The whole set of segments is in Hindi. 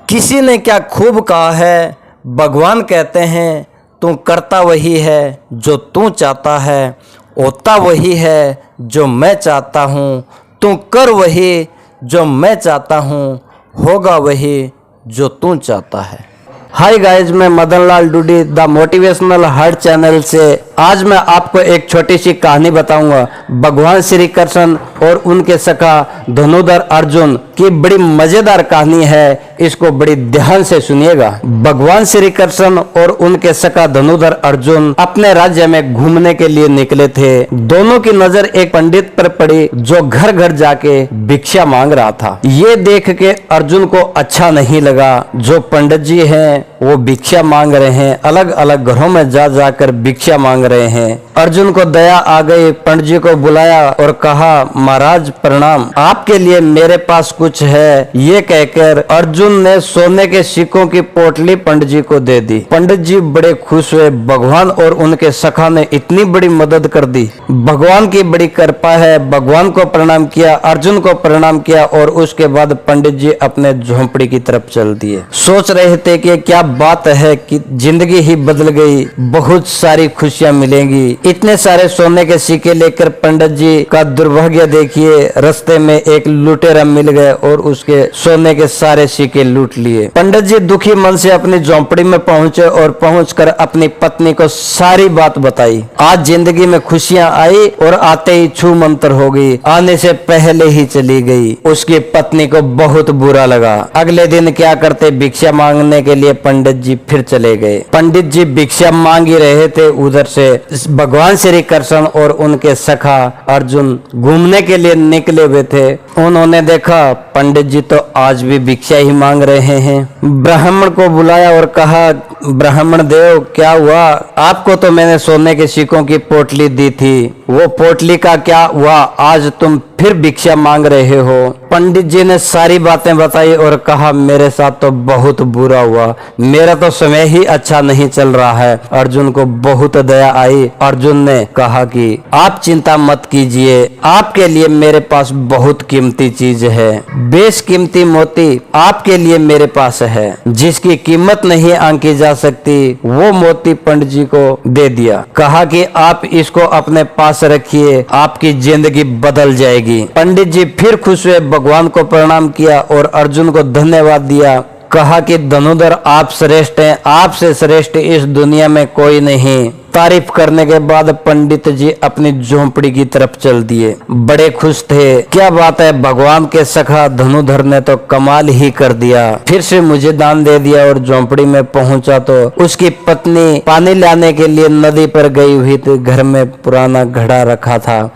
किसी ने क्या खूब कहा है, भगवान कहते हैं तू करता वही है जो तू चाहता है, होता वही है जो मैं चाहता हूँ, तू कर वही जो मैं चाहता हूँ, होगा वही जो तू चाहता है। हाय गाइज, मैं Madan Lal Dudi the motivational heart channel से आज मैं आपको एक छोटी सी कहानी बताऊंगा। भगवान श्री कृष्ण और उनके सखा धनुधर अर्जुन की बड़ी मजेदार कहानी है, इसको बड़ी ध्यान से सुनिएगा। भगवान श्री कृष्ण और उनके सखा धनुधर अर्जुन अपने राज्य में घूमने के लिए निकले थे। दोनों की नजर एक पंडित पर पड़ी जो घर घर जाके भिक्षा मांग रहा था। ये देख के अर्जुन को अच्छा नहीं लगा। जो पंडित जी हैं वो भिक्षा मांग रहे हैं, अलग अलग घरों में जा जाकर भिक्षा मांग रहे हैं। अर्जुन को दया आ गई, पंडित जी को बुलाया और कहा, महाराज प्रणाम, आपके लिए मेरे पास कुछ है। ये कहकर अर्जुन ने सोने के सिक्कों की पोटली पंडित जी को दे दी। पंडित जी बड़े खुश हुए, भगवान और उनके सखा ने इतनी बड़ी मदद कर दी, भगवान की बड़ी कृपा है। भगवान को प्रणाम किया, अर्जुन को प्रणाम किया और उसके बाद पंडित जी अपने झोंपड़ी की तरफ चल दिए। सोच रहे थे कि क्या बात है कि जिंदगी ही बदल गई, बहुत सारी खुशियां मिलेंगी। इतने सारे सोने के सिक्के लेकर पंडित जी का दुर्भाग्य देखिए, रास्ते में एक लुटेरा मिल गए और उसके सोने के सारे सिक्के लूट लिए। पंडित जी दुखी मन से अपनी झोंपड़ी में पहुंचे और पहुंचकर अपनी पत्नी को सारी बात बताई। आज जिंदगी में खुशियां आई और आते ही छू मंतर हो गई, आने से पहले ही चली गई। उसकी पत्नी को बहुत बुरा लगा। अगले दिन क्या करते, भिक्षा मांगने के लिए पंडित जी फिर चले गए। पंडित जी भिक्षा मांग ही रहे थे, उधर से भगवान श्री कृष्ण और उनके सखा अर्जुन घूमने के लिए निकले हुए थे। उन्होंने देखा पंडित जी तो आज भी भिक्षा ही मांग रहे हैं। ब्राह्मण को बुलाया और कहा, ब्राह्मण देव क्या हुआ? आपको तो मैंने सोने के सिक्कों की पोटली दी थी, वो पोटली का क्या हुआ? आज तुम फिर भिक्षा मांग रहे हो। पंडित जी ने सारी बातें बताई और कहा, मेरे साथ तो बहुत बुरा हुआ, मेरा तो समय ही अच्छा नहीं चल रहा है। अर्जुन को बहुत दया आई। अर्जुन ने कहा कि आप चिंता मत कीजिए, आपके लिए मेरे पास बहुत कीमती चीज है, बेशकीमती मोती आपके लिए मेरे पास है, जिसकी कीमत नहीं आंकी जा सकती। वो मोती पंडित जी को दे दिया, कहा कि आप इसको अपने पास रखिए, आपकी जिंदगी बदल जाएगी। पंडित जी फिर खुश हुए, भगवान को प्रणाम किया और अर्जुन को धन्यवाद दिया। कहा कि धनुधर आप श्रेष्ठ हैं, आपसे श्रेष्ठ इस दुनिया में कोई नहीं। तारीफ करने के बाद पंडित जी अपनी झोंपड़ी की तरफ चल दिए। बड़े खुश थे। क्या बात है, भगवान के सखा धनुधर ने तो कमाल ही कर दिया, फिर से मुझे दान दे दिया। और झोंपड़ी में पहुंचा तो उसकी पत्नी पानी लाने के लिए नदी पर गई हुई थी। घर में पुराना घड़ा रखा था,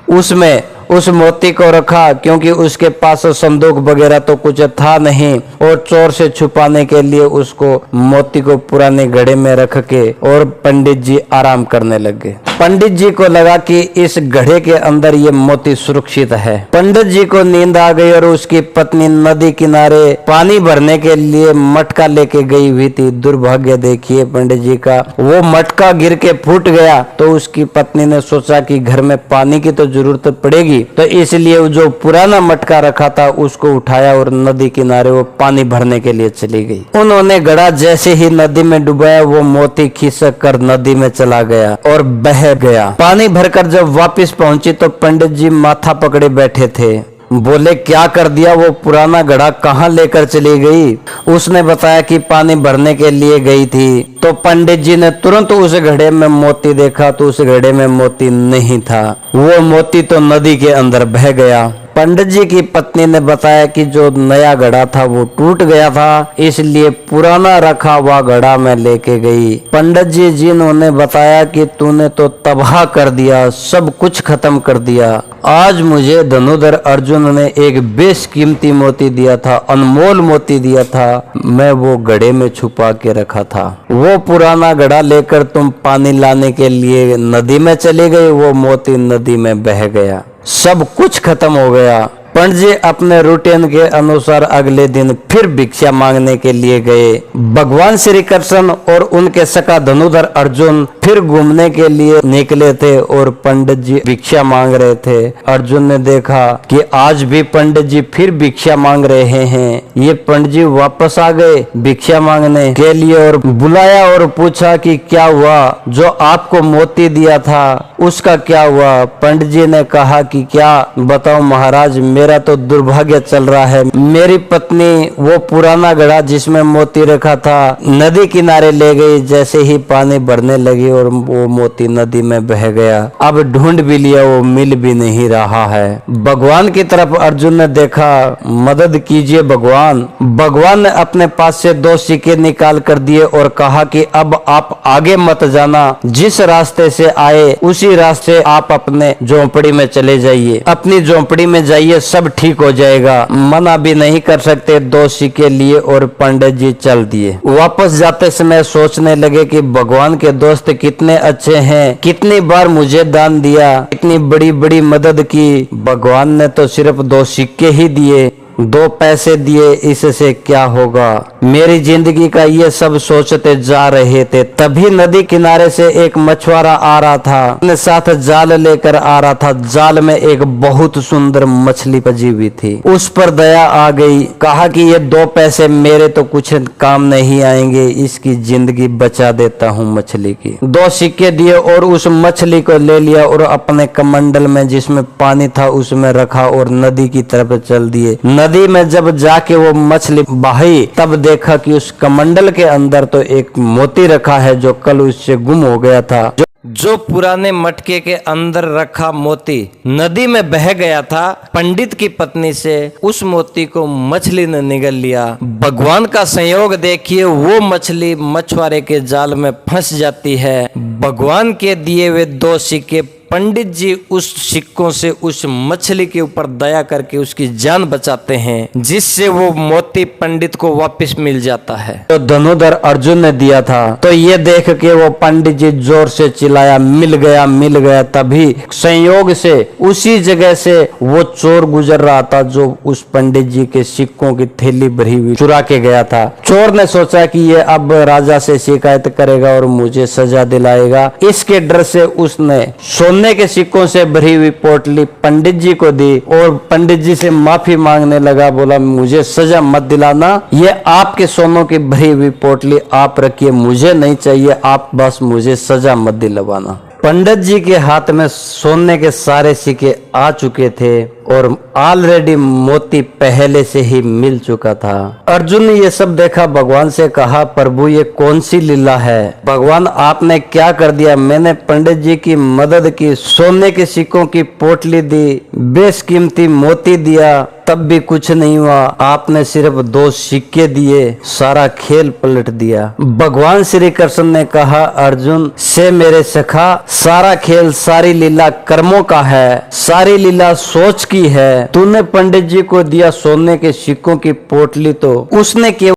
उसमें उस मोती को रखा, क्योंकि उसके पास संदूक वगैरह तो कुछ था नहीं और चोर से छुपाने के लिए उसको मोती को पुराने घड़े में रख के और पंडित जी आराम करने लगे। पंडित जी को लगा कि इस घड़े के अंदर ये मोती सुरक्षित है। पंडित जी को नींद आ गई और उसकी पत्नी नदी किनारे पानी भरने के लिए मटका लेके गई हुई थी। दुर्भाग्य देखिए पंडित जी का, वो मटका गिर के फूट गया। तो उसकी पत्नी ने सोचा कि घर में पानी की तो जरूरत पड़ेगी, तो इसलिए जो पुराना मटका रखा था उसको उठाया और नदी किनारे वो पानी भरने के लिए चली गई। उन्होंने घड़ा जैसे ही नदी में डुबाया, वो मोती खिसक कर नदी में चला गया और बह गया। पानी भरकर जब वापस पहुंची तो पंडित जी माथा पकड़े बैठे थे। बोले, क्या कर दिया? वो पुराना घड़ा कहाँ लेकर चली गई? उसने बताया कि पानी भरने के लिए गई थी। तो पंडित जी ने तुरंत उस घड़े में मोती देखा तो उस घड़े में मोती नहीं था, वो मोती तो नदी के अंदर बह गया। पंडित जी की पत्नी ने बताया कि जो नया घड़ा था वो टूट गया था, इसलिए पुराना रखा हुआ घड़ा में लेके गई। पंडित जी जिन्होंने बताया कि तूने तो तबाह कर दिया, सब कुछ खत्म कर दिया। आज मुझे धनुधर अर्जुन ने एक बेशकीमती मोती दिया था, अनमोल मोती दिया था, मैं वो घड़े में छुपा के रखा था। वो पुराना घड़ा लेकर तुम पानी लाने के लिए नदी में चले गए, वो मोती नदी में बह गया, सब कुछ खत्म हो गया। पंडित जी अपने रूटीन के अनुसार अगले दिन फिर भिक्षा मांगने के लिए गए। भगवान श्री कृष्ण और उनके सखा धनुधर अर्जुन फिर घूमने के लिए निकले थे और पंडित जी भिक्षा मांग रहे थे। अर्जुन ने देखा कि आज भी पंडित जी फिर भिक्षा मांग रहे हैं। ये पंडित जी वापस आ गए भिक्षा मांगने के लिए और बुलाया और पूछा कि क्या हुआ, जो आपको मोती दिया था उसका क्या हुआ। पंडित जी ने कहा कि क्या बताऊं महाराज, मेरा तो दुर्भाग्य चल रहा है। मेरी पत्नी वो पुराना घड़ा जिसमें मोती रखा था नदी किनारे ले गई। जैसे ही पानी बढ़ने लगी और वो मोती नदी में बह गया। अब ढूंढ भी लिया, वो मिल भी नहीं रहा है। भगवान की तरफ अर्जुन ने देखा, मदद कीजिए भगवान। भगवान ने अपने पास से 2 सिक्के निकाल कर दिए और कहा कि अब आप आगे मत जाना, जिस रास्ते से आए उसी रास्ते आप अपने झोंपड़ी में चले जाइए। अपनी झोंपड़ी में जाइए, सब ठीक हो जाएगा। मना भी नहीं कर सकते। 2 सिक्के लिए और पंडित जी चल दिए। वापस जाते समय सोचने लगे कि भगवान के दोस्त कितने अच्छे हैं, कितनी बार मुझे दान दिया, इतनी बड़ी बड़ी मदद की। भगवान ने तो सिर्फ 2 सिक्के ही दिए, 2 पैसे दिए, इससे क्या होगा। मेरी जिंदगी का ये सब सोचते जा रहे थे। तभी नदी किनारे से एक मछुआरा आ रहा था, अपने साथ जाल लेकर आ रहा था। जाल में एक बहुत सुंदर मछली फंसी हुई थी। उस पर दया आ गई, कहा कि ये 2 पैसे मेरे तो कुछ काम नहीं आएंगे, इसकी जिंदगी बचा देता हूँ मछली की। 2 सिक्के दिए और उस मछली को ले लिया और अपने कमंडल में जिसमें पानी था उसमें रखा और नदी की तरफ चल दिए। नदी में जब जाके वो मछली बही तब देखा कि उस कमंडल के अंदर तो एक मोती रखा है जो कल उससे गुम हो गया था। जो पुराने मटके के अंदर रखा मोती नदी में बह गया था। पंडित की पत्नी से उस मोती को मछली ने निगल लिया। भगवान का संयोग देखिए, वो मछली मछुआरे के जाल में फंस जाती है। भगवान के दिए हुए 2 सिक्के, पंडित जी उस सिक्कों से उस मछली के ऊपर दया करके उसकी जान बचाते हैं, जिससे वो मोती पंडित को वापस मिल जाता है तो धनुधर अर्जुन ने दिया था। तो ये देख के वो पंडित जी जोर से चिल्लाया, मिल गया मिल गया। तभी संयोग से उसी जगह से वो चोर गुजर रहा था जो उस पंडित जी के सिक्कों की थैली भरी हुई चुरा के गया था। चोर ने सोचा कि ये अब राजा से शिकायत करेगा और मुझे सजा दिलाएगा। इसके डर से उसने सोने के सिक्कों से भरी हुई पोटली पंडित जी को दी और पंडित जी से माफी मांगने लगा। बोला, मुझे सजा मत दिलाना, ये आपके सोनों की भरी हुई पोटली आप रखिए, मुझे नहीं चाहिए, आप बस मुझे सजा मत दिलवाना। पंडित जी के हाथ में सोने के सारे सिक्के आ चुके थे और ऑलरेडी मोती पहले से ही मिल चुका था। अर्जुन ने ये सब देखा, भगवान से कहा, प्रभु ये कौन सी लीला है। भगवान आपने क्या कर दिया। मैंने पंडित जी की मदद की, सोने के सिक्कों की पोटली दी, बेशकीमती मोती दिया, तब भी कुछ नहीं हुआ। आपने सिर्फ 2 सिक्के दिए, सारा खेल पलट दिया। भगवान श्री कृष्ण ने कहा, अर्जुन से मेरे सखा, सारा खेल सारी लीला कर्मों का है, सारी लीला सोच की है। तूने पंडित जी को दिया सोने के सिक्कों की पोटली तो उसने केवल